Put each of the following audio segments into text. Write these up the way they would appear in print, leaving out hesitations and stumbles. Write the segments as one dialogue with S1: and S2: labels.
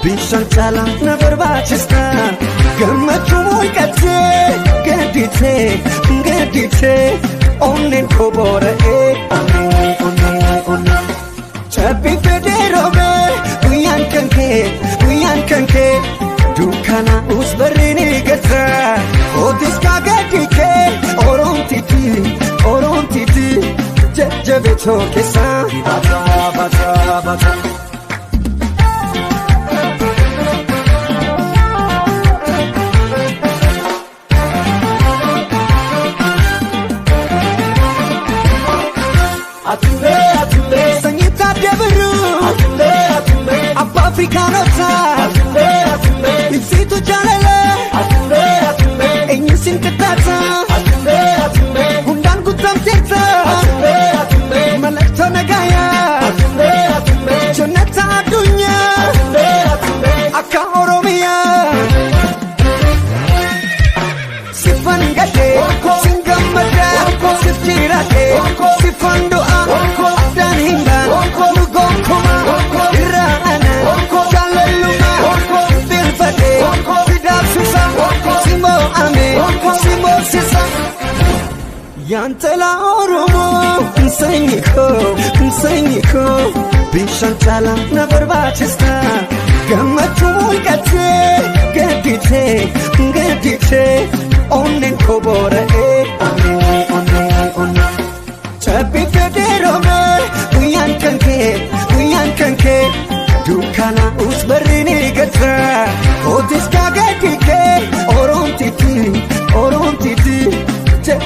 S1: Bishan chala nabar bachista Gammachu mulkate Gadite Onnen kobora Onni Chabi federo be Uyan kanke Dukana usbarini gata Odis kagadike Oron titi Jabe chokesa Bata Sanyita devaru Abba Africanota Insitu jalele Enyisin ketata Hundan gutam teta Malakta nagaya Jonata adunya Akka Oromia Sifan gade Singamada Siftirate Sifan doa Abdan himban Lugong kuma Ira'ana Jalaluma Bilfate Sidab susah Simo ame Simo sisa Yantala Oromo Nsanyiko Bishan chala nabar bachista Gammachu mulkate Gadite Onnen kobora Onni Chabi federo be Uyan kanke Dukana usbarini gata Odis kagadike Oron titi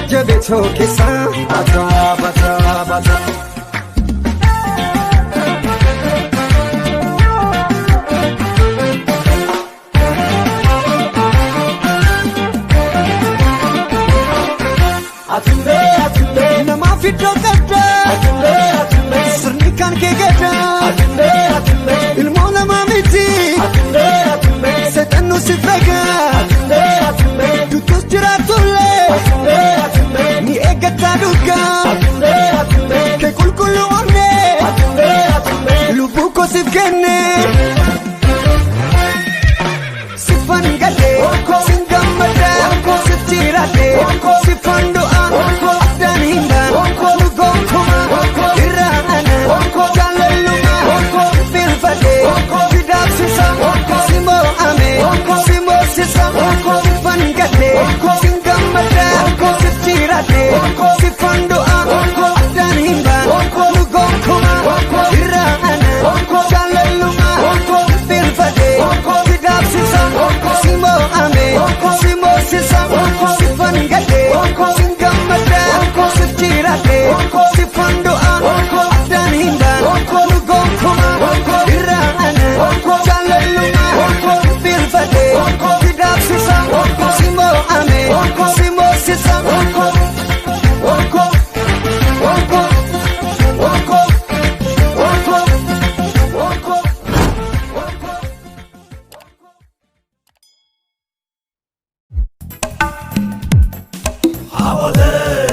S1: Jabe chokesa Bata Nama fito gada Sernikan ke gada Ilmu nama miti Setan nusifega Dutus jiratule Ni egata duga Ke kulkulu one Lubuko sifgene Sifan gade Singamada Siftirate Sifan doa Abdan himban Lugong kuma Ira'ana Jalaluma Bilfate Sidab susah Simo ame Simo sisa Sifan gade Singamada Siftirate Sifan doa Abdan himban Lugong kuma Ira'ana Jalaluma Bilfate Sidab susah Simo ame Simo sisa Sifan gade Singamada Siftirate Sifan doa Abdan himban Lugong kuma Ira'ana Jalaluma Bilfate Sidab susah Simo ame Simo sisa
S2: Holiday